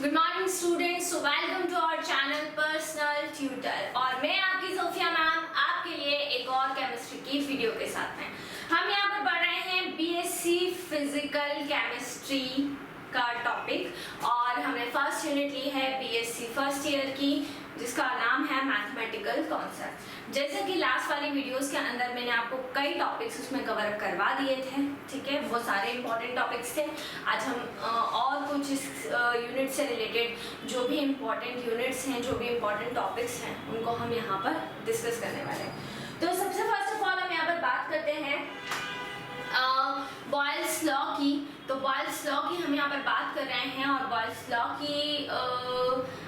Good morning students, welcome to our channel personal tutor. और मैं आपकी सोफिया मैम आपके लिए एक और केमिस्ट्री की वीडियो के साथ हैं। हम यहाँ पर पढ़ रहे हैं बीएससी फिजिकल केमिस्ट्री का टॉपिक और हमने फर्स्ट यूनिट ली है बीएससी फर्स्ट ईयर की, जिसका नाम है मैथमेटिकल कॉन्सेप्ट। जैसे कि लास्ट वाली वीडियोस के अंदर मैंने आपको कई टॉपिक्स उसमें कवर अप करवा दिए थे, ठीक है, वो सारे इंपॉर्टेंट टॉपिक्स थे। आज हम और कुछ इस यूनिट से रिलेटेड जो भी इम्पोर्टेंट यूनिट्स हैं, जो भी इम्पोर्टेंट टॉपिक्स हैं, उनको हम यहाँ पर डिस्कस करने वाले हैं। तो सबसे फर्स्ट ऑफ ऑल हम यहाँ पर बात करते हैं बॉयल्स लॉ की। तो बॉयल्स लॉ की हम यहाँ पर बात कर रहे हैं और बॉयल्स लॉ की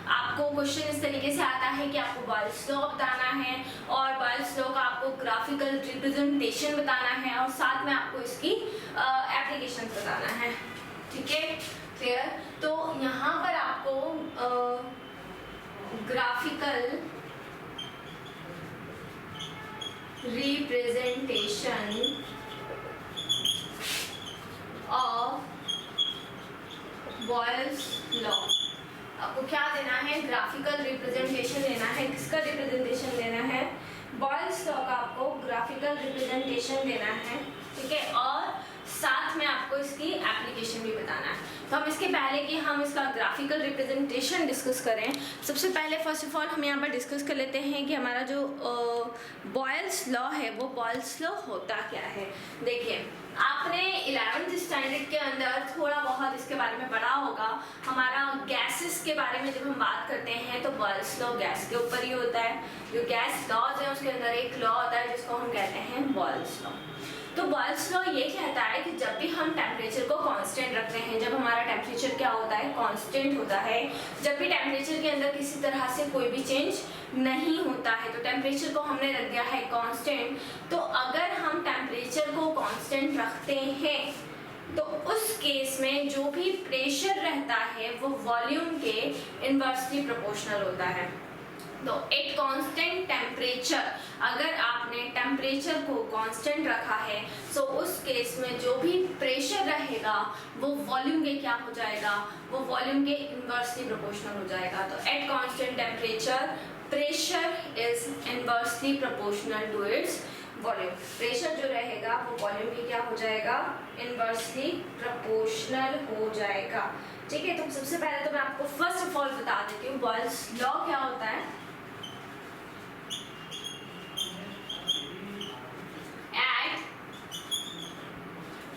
आपको क्वेश्चन इस तरीके से आता है कि आपको बॉयल्स लॉ बताना है और बॉयल्स लॉ का आपको ग्राफिकल रिप्रेजेंटेशन बताना है और साथ में आपको इसकी एप्लीकेशन बताना है, ठीक है, क्लियर। तो यहाँ पर आपको graphical representation of Boyle's law, आपको क्या देना है? ग्राफिकल रिप्रेजेंटेशन लेना है। किसका रिप्रेजेंटेशन लेना है? बॉयल्स लॉ का आपको ग्राफिकल रिप्रेजेंटेशन देना है, ठीक है, और साथ में आपको इसकी एप्लीकेशन भी बताना है। तो हम इसके पहले कि हम इसका ग्राफिकल रिप्रेजेंटेशन डिस्कस करें, सबसे पहले फर्स्ट ऑफ ऑल हम यहाँ पर डिस्कस कर लेते हैं कि हमारा जो बॉयल्स लॉ है वो बॉयल्स लॉ होता क्या है। देखिए, आपने 11th स्टैंडर्ड के अंदर थोड़ा बहुत इसके बारे में पढ़ा होगा। हमारा गैसेस के बारे में जब हम बात करते हैं तो बॉयल्स लॉ गैस के ऊपर ही होता है। जो गैस लॉज है उसके अंदर एक लॉ होता है जिसको हम कहते हैं बॉयल्स लॉ। तो बॉयल्स लॉ ये कहता है कि जब भी हम टेम्परेचर को कांस्टेंट रखते हैं, जब हमारा टेम्परेचर क्या होता है? कांस्टेंट होता है। जब भी टेम्परेचर के अंदर किसी तरह से कोई भी चेंज नहीं होता है तो टेम्परेचर को हमने रख दिया है कांस्टेंट। तो अगर हम टेम्परेचर को कांस्टेंट रखते हैं तो उस केस में जो भी प्रेशर रहता है वो वॉल्यूम के इनवर्सली प्रोपोर्शनल होता है। तो एट कांस्टेंट टेम्परेचर, अगर आपने टेम्परेचर को कांस्टेंट रखा है तो उस केस में जो भी प्रेशर रहेगा वो वॉल्यूम के क्या हो जाएगा? वो वॉल्यूम के इनवर्सली प्रोपोर्शनल हो जाएगा। तो at constant temperature pressure is inversely proportional to its volume. Pressure जो रहेगा वो वॉल्यूम के क्या हो जाएगा? इनवर्सली प्रोपोर्शनल हो जाएगा, ठीक है। तो सबसे पहले तो मैं आपको फर्स्ट ऑफ ऑल बता देती हूँ बॉयल्स लॉ क्या होता है।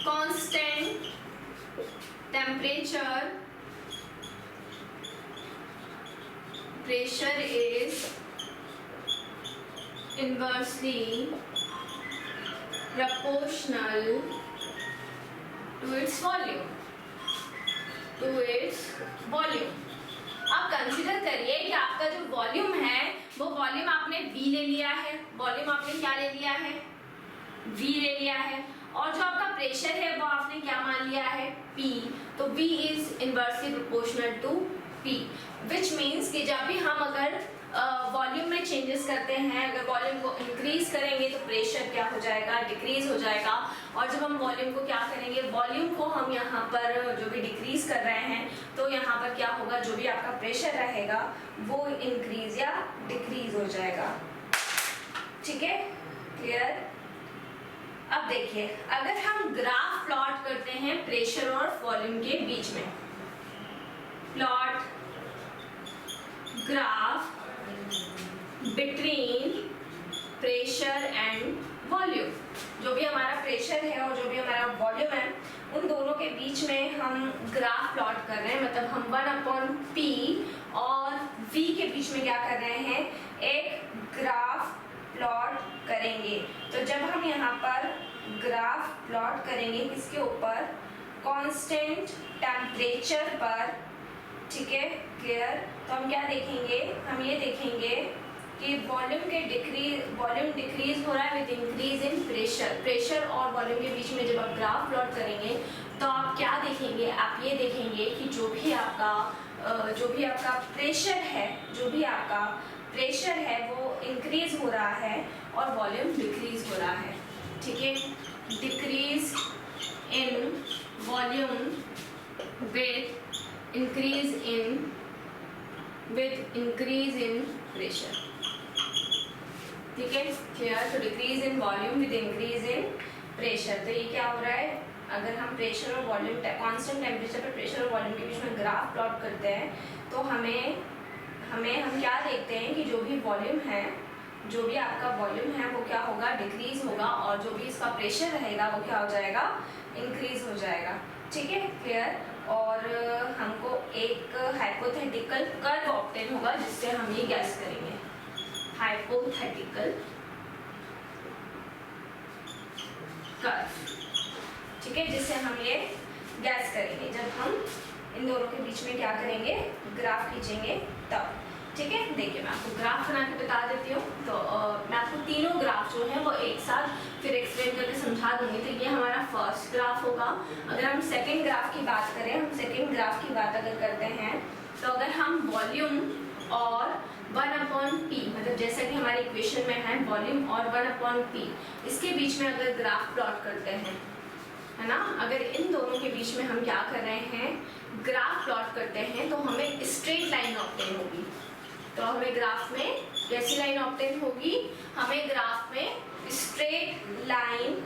constant temperature pressure is inversely proportional to its volume, अब कंसीडर करिए कि आपका जो वॉल्यूम है वो वॉल्यूम आपने V ले लिया है। वॉल्यूम आपने क्या ले लिया है? V ले लिया है। और जो आपका प्रेशर है वो आपने क्या मान लिया है? P। तो V is inversely proportional to P, which means कि जब भी हम अगर वॉल्यूम में चेंजेस करते हैं, अगर वॉल्यूम को इंक्रीज करेंगे तो प्रेशर क्या हो जाएगा? डिक्रीज हो जाएगा। और जब हम वॉल्यूम को क्या करेंगे? वॉल्यूम को हम यहाँ पर जो भी डिक्रीज कर रहे हैं तो यहाँ पर क्या होगा? जो भी आपका प्रेशर रहेगा वो इंक्रीज या डिक्रीज हो जाएगा, ठीक है, क्लियर। अब देखिए, अगर हम ग्राफ प्लॉट करते हैं प्रेशर और वॉल्यूम के बीच में, plot graph between pressure and volume, जो भी हमारा प्रेशर है और जो भी हमारा वॉल्यूम है उन दोनों के बीच में हम ग्राफ प्लॉट कर रहे हैं। मतलब हम 1/P और V के बीच में क्या कर रहे हैं? एक ग्राफ प्लॉट करेंगे। तो जब हम यहाँ पर ग्राफ प्लॉट करेंगे किसके ऊपर? कांस्टेंट टेम्परेचर पर, ठीक है, क्लियर। तो हम क्या देखेंगे? हम ये देखेंगे कि वॉल्यूम डिक्रीज हो रहा है with increase in pressure. Pressure और वॉल्यूम के बीच में जब आप ग्राफ प्लॉट करेंगे तो आप क्या देखेंगे? आप ये देखेंगे कि जो भी आपका प्रेशर है वो इंक्रीज हो रहा है और वॉल्यूम डिक्रीज हो रहा है, ठीक है। Decrease in volume with increase in pressure, ठीक है क्लियर। तो decrease in volume with increase in pressure. तो ये क्या हो रहा है, अगर हम प्रेशर और वॉल्यूम कांस्टेंट टेम्परेचर पर प्रेशर और वॉल्यूम के बीच में ग्राफ प्लॉट करते हैं तो हम क्या देखते हैं कि जो भी वॉल्यूम है, जो भी आपका वॉल्यूम है वो क्या होगा, डिक्रीज होगा, और जो भी इसका प्रेशर रहेगा वो क्या हो जाएगा, इंक्रीज हो जाएगा, ठीक है क्लियर। और हमको एक हाइपोथेटिकल कर्व ऑब्टेन होगा जिससे हम ये गैस करेंगे, हाइपोथेटिकल कर्व, ठीक है, जिससे हम ये गैस करेंगे जब हम इन दोनों के बीच में क्या करेंगे, ग्राफ खींचेंगे तब, ठीक है। देखिए मैं आपको ग्राफ बना के बता देती हूँ। तो मैं आपको तीनों ग्राफ जो है वो एक साथ फिर एक्सप्लेन करके समझा दूंगी। तो ये हमारा फर्स्ट ग्राफ होगा। अगर हम सेकंड ग्राफ की बात करें, हम सेकंड ग्राफ की बात अगर करते हैं तो अगर हम वॉल्यूम और 1/p, मतलब जैसा कि हमारे इक्वेशन में है वॉल्यूम और 1/p, इसके बीच में अगर ग्राफ प्लॉट करते हैं, है ना, अगर इन दोनों के बीच में हम क्या कर रहे हैं, ग्राफ प्लॉट करते हैं, तो हमें स्ट्रेट लाइन ऑब्टेन होगी। तो हमें ग्राफ में कैसी लाइन ऑब्टेन होगी, हमें ग्राफ में स्ट्रेट लाइन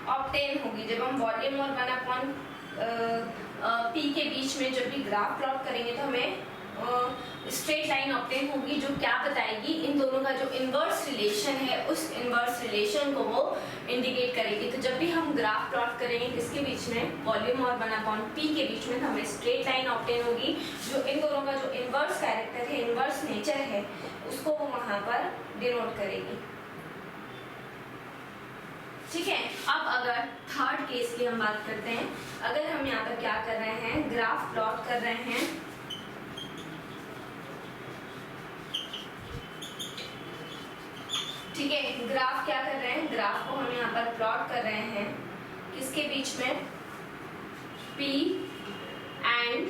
ऑब्टेन होगी। जब हम वॉल्यूम और 1/p के बीच में जब भी ग्राफ प्लॉट करेंगे तो हमें स्ट्रेट लाइन ऑब्टेन होगी, जो क्या बताएगी, इन दोनों का जो इन्वर्स रिलेशन है उस इन्वर्स रिलेशन को वो इंडिकेट करेगी। तो जब भी हम ग्राफ प्लॉट करेंगे किसके बीच में, वॉल्यूम और 1/p के बीच में, तो हमें स्ट्रेट लाइन ऑब्टेन होगी, जो इन दोनों का जो इन्वर्स कैरेक्टर है, इन्वर्स नेचर है, उसको वो वहां पर डिनोट करेगी, ठीक है। अब अगर थर्ड केस की हम बात करते हैं, अगर हम यहाँ पर क्या कर रहे हैं, ग्राफ प्लॉट कर रहे हैं, ठीक है, ग्राफ क्या कर रहे हैं, ग्राफ को हम यहाँ पर प्लॉट कर रहे हैं किसके बीच में, P and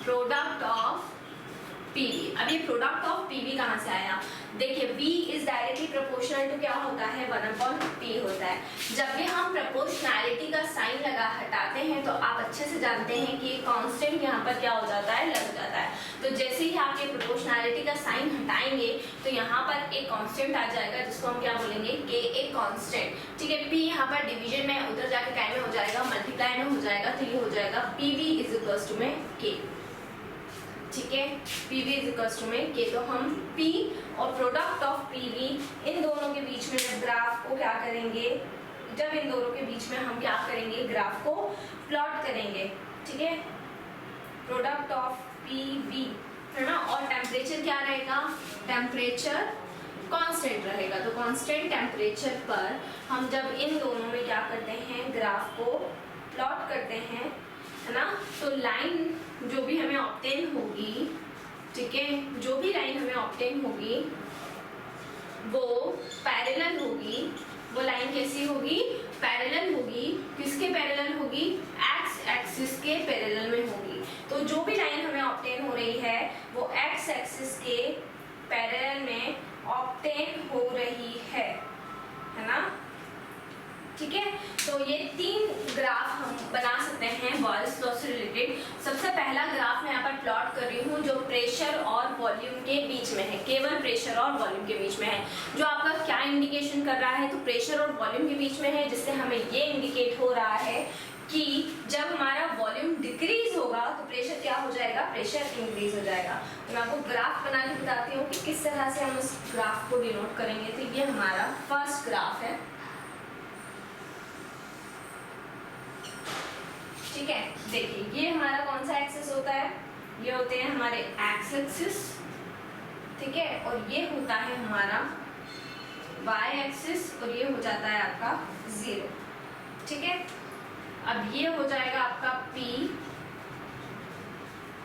product of PV। अब ये प्रोडक्ट ऑफ PV कहाँ से आया, देखिए V is directly proportional to क्या होता है, 1/p होता है। जब भी हम प्रोपोर्शनैलिटी का साइन लगा हटाते हैं तो आप अच्छे से जानते हैं कि कांस्टेंट यहाँ पर क्या हो जाता है, लग जाता है। तो जैसे ही आप ये प्रोपोर्शनैलिटी का साइन हटाएंगे तो यहाँ पर एक कांस्टेंट आ जाएगा जिसको हम क्या बोलेंगे, K, एक कांस्टेंट, ठीक है। P यहाँ पर डिवीजन में, उधर जाके काय में हो जाएगा, मल्टीप्लाई में हो जाएगा, तो ये हो जाएगा PV इज इक्वल्स टू में K, ठीक है, PV इज इक्वल्स टू में K। तो हम P और प्रोडक्ट ऑफ PV इन दोनों के बीच में जब ग्राफ को क्या करेंगे, जब इन दोनों के बीच में हम क्या करेंगे, ग्राफ को प्लॉट करेंगे, ठीक है, प्रोडक्ट ऑफ PV, है ना। और टेम्परेचर क्या रहेगा, टेम्परेचर कांस्टेंट रहेगा। तो कांस्टेंट टेम्परेचर पर हम जब इन दोनों में क्या करते हैं, ग्राफ को प्लॉट करते हैं, है ना, तो लाइन जो भी हमें ऑब्टेन होगी, ठीक है, जो भी लाइन हमें ऑब्टेन होगी वो पैरेलल होगी। वो लाइन कैसी होगी, पैरेलल होगी, किसके पैरेलल होगी, एक्स एक्सिस के पैरेलल में होगी। तो जो भी लाइन हमें ऑब्टेन हो रही है वो एक्स एक्सिस के पैरेलल में ऑब्टेन हो रही है ना, ठीक है। तो ये तीन ग्राफ हम बना सकते हैं बॉयल्स लॉ से रिलेटेड। सबसे पहला ग्राफ मैं यहाँ पर प्लॉट कर रही हूँ जो प्रेशर और वॉल्यूम के बीच में है, केवल प्रेशर और वॉल्यूम के बीच में है, जो आपका क्या इंडिकेशन कर रहा है, तो प्रेशर और वॉल्यूम के बीच में है, जिससे हमें ये इंडिकेट हो रहा है कि जब हमारा वॉल्यूम डिक्रीज होगा तो प्रेशर क्या हो जाएगा, प्रेशर इंक्रीज हो जाएगा। तो मैं आपको ग्राफ बना के बताती हूँ कि किस तरह से हम इस ग्राफ को डिनोट करेंगे। तो ये हमारा फर्स्ट ग्राफ है, ठीक है। देखिए ये हमारा कौन सा एक्सिस होता है, ये होते हैं हमारे एक्स एक्सिस, ठीक है, और ये होता है हमारा वाई एक्सिस, और ये हो जाता है आपका 0, ठीक है। अब ये हो जाएगा आपका P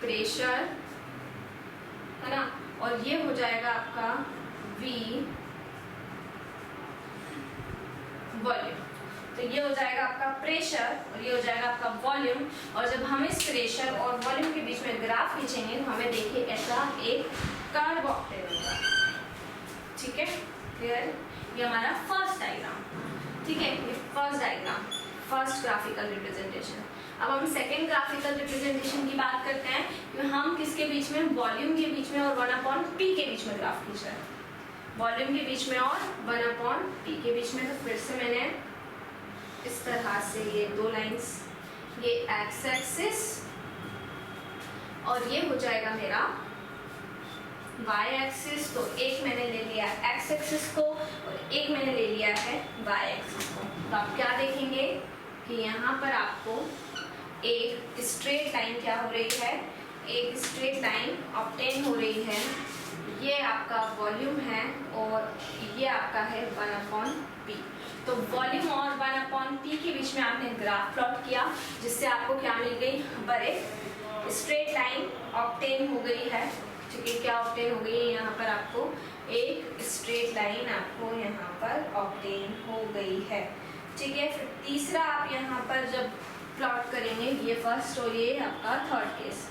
प्रेशर, है ना, और ये हो जाएगा आपका V वॉल्यूम। तो ये हो जाएगा आपका प्रेशर और ये हो जाएगा आपका वॉल्यूम। और जब हम इस प्रेशर और वॉल्यूम के बीच में ग्राफ खींचेंगे तो हमें देखिए ऐसा एक कर्व ऑब्टेन होगा, ठीक है, क्लियर। ये हमारा फर्स्ट डायग्राम, ठीक है, ये first diagram, first graphical representation. अब हम सेकेंड ग्राफिकल रिप्रेजेंटेशन की बात करते हैं कि हम किसके बीच में, वॉल्यूम के बीच में और 1/p के बीच में ग्राफ खींच रहे हैं, वॉल्यूम के बीच में और 1/p के बीच में। तो फिर से मैंने इस तरह से ये दो लाइंस, ये एक्स एक्सिस और ये हो जाएगा मेरा वाई एक्सिस। तो एक मैंने ले लिया एक्स एक्सिस को और एक मैंने ले लिया है वाई एक्सिस को। तो आप क्या देखेंगे कि यहाँ पर आपको एक स्ट्रेट लाइन क्या हो रही है, एक स्ट्रेट लाइन ऑब्टेन हो रही है। ये आपका वॉल्यूम है और ये आपका है 1/p। तो वॉल्यूम और 1/p के बीच में आपने ग्राफ प्लॉट किया, जिससे आपको क्या मिल गई, बड़े स्ट्रेट लाइन ऑब्टेन हो गई है। ठीक है, क्या ऑब्टेन हो गई है, यहाँ पर आपको एक स्ट्रेट लाइन आपको यहाँ पर ऑब्टेन हो गई है। ठीक है, फिर तीसरा आप यहाँ पर जब प्लॉट करेंगे, ये फर्स्ट और ये आपका थर्ड केस।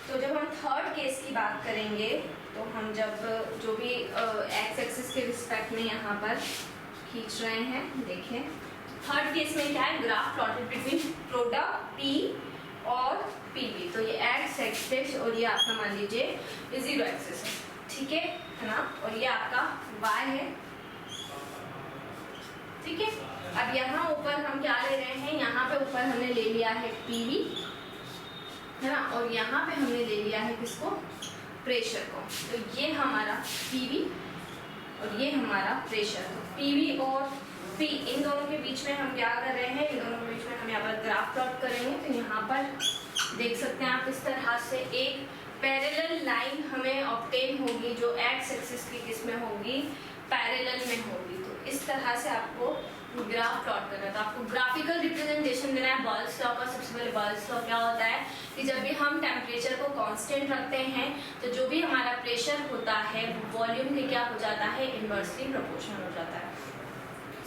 तो जब हम थर्ड केस की बात करेंगे तो हम जब जो भी एक्स एक्सिस के रिस्पेक्ट में यहाँ पर खींच रहे हैं, देखें थर्ड केस में क्या है, graph plotted between product P और PB। तो ये एक्स एक्सिस और ये आपका मान लीजिए ये जीरो एक्सिस है, ठीक है ना, और ये आपका y है। ठीक है, अब यहाँ ऊपर हम क्या ले रहे हैं, यहाँ पे ऊपर हमने ले लिया है PB है ना, और यहाँ पे हमने ले लिया है किसको, प्रेशर को। तो ये हमारा PB और ये हमारा प्रेशर। तो PB और P इन दोनों के बीच में हम क्या कर रहे हैं, इन दोनों के बीच में हम यहाँ पर ग्राफ प्लॉट करेंगे। तो यहाँ पर देख सकते हैं आप इस तरह से एक पैरेलल लाइन हमें ऑब्टेन होगी जो एक्स एक्सिस की किसमें होगी, पैरेलल में होगी। तो इस तरह से आपको ग्राफ प्लॉट करना है। तो आपको ग्राफिकल रिप्रेजेंटेशन देना है बॉयल्स लॉ का। सबसे पहले बॉयल्स लॉ क्या होता है कि जब भी हम टेम्परेचर को कांस्टेंट रखते हैं तो जो भी हमारा प्रेशर होता है वो वॉल्यूम के क्या हो जाता है, इनवर्सली प्रोपोर्शनल हो जाता है।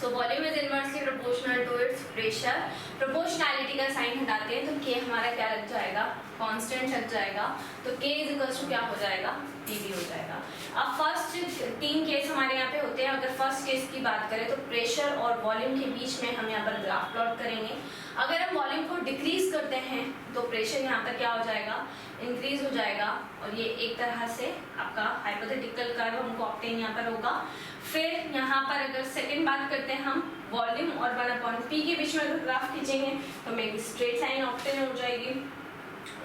So volume is inversely proportional to its pressure. Proportionality का साइन हटाते हैं तो k हमारा क्या लग जाएगा, कांस्टेंट लग जाएगा। तो k इज इक्वल्स टू क्या हो जाएगा, PV हो जाएगा। अब फर्स्ट तीन केस हमारे यहाँ पे होते हैं। अगर फर्स्ट केस की बात करें तो प्रेशर और वॉल्यूम के बीच में हम यहाँ पर ग्राफ प्लॉट करेंगे। अगर हम वॉल्यूम को डिक्रीज करते हैं तो प्रेशर यहाँ पर क्या हो जाएगा, इंक्रीज हो जाएगा। और ये एक तरह से आपका हाइपोथेटिकल कर्व हमको ऑब्टेन यहाँ पर होगा। फिर यहाँ पर अगर सेकेंड बात करते हैं हम वॉल्यूम और 1/p के बीच में अगर ग्राफ खींचेंगे तो हमें एक स्ट्रेट लाइन ऑब्टेन हो जाएगी।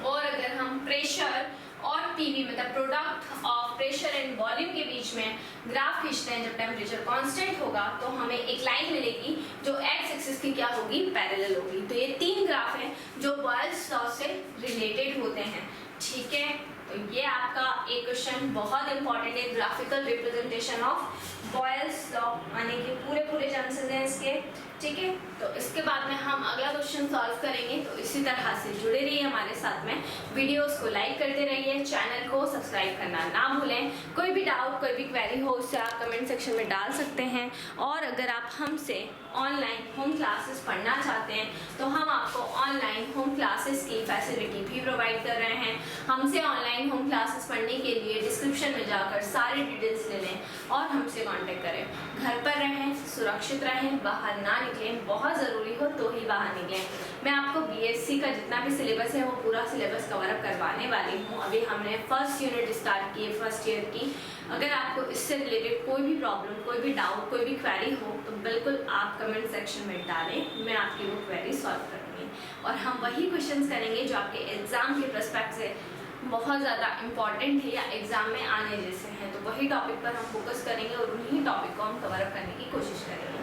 और अगर हम प्रेशर और PV मतलब product of pressure and volume के बीच में ग्राफ खींचते हैं जब टेम्परेचर कांस्टेंट होगा तो हमें एक लाइन मिलेगी जो एक्स एक्सिस की क्या होगी, पैरेलल होगी। तो ये तीन ग्राफ हैं जो बॉयल्स लॉ से रिलेटेड होते हैं। ठीक है, तो ये आपका एक क्वेश्चन बहुत इंपॉर्टेंट है, graphical representation of Boyle's law आने के पूरे चांसेस हैं इसके। ठीक है, तो इसके बाद में हम अगला क्वेश्चन सॉल्व करेंगे। तो इसी तरह से जुड़े रहिए हमारे साथ में, वीडियोस को लाइक करते रहिए, चैनल को सब्सक्राइब करना ना भूलें। कोई भी डाउट, कोई भी क्वेरी हो उससे आप कमेंट सेक्शन में डाल सकते हैं। और अगर आप हमसे ऑनलाइन होम क्लासेस पढ़ना चाहते हैं तो हम आपको ऑनलाइन होम क्लासेस की फैसिलिटी भी प्रोवाइड कर रहे हैं। हमसे ऑनलाइन होम क्लासेस पढ़ने के लिए डिस्क्रिप्शन में जाकर सारी डिटेल्स ले लें और हमसे कांटेक्ट करें। घर पर रहें, सुरक्षित रहें, बाहर ना निकलें, बहुत ज़रूरी हो तो ही बाहर निकलें। मैं आपको BSc का जितना भी सिलेबस है वो पूरा सिलेबस कवर अप करवाने वाली हूँ। अभी हमने फर्स्ट यूनिट स्टार्ट की है फर्स्ट ईयर की। अगर आपको इससे रिलेटेड कोई भी प्रॉब्लम, कोई भी डाउट, कोई भी क्वेरी हो तो बिल्कुल आप कमेंट सेक्शन में डालें, मैं आपकी वो क्वेरी सॉल्व करूँगी। और हम वही क्वेश्चंस करेंगे जो आपके एग्ज़ाम के पर्सपेक्ट से बहुत ज़्यादा इम्पॉर्टेंट है या एग्ज़ाम में आने जैसे हैं। तो वही टॉपिक पर हम फोकस करेंगे और उन्हीं टॉपिक को हम कवर अप करने की कोशिश करेंगे।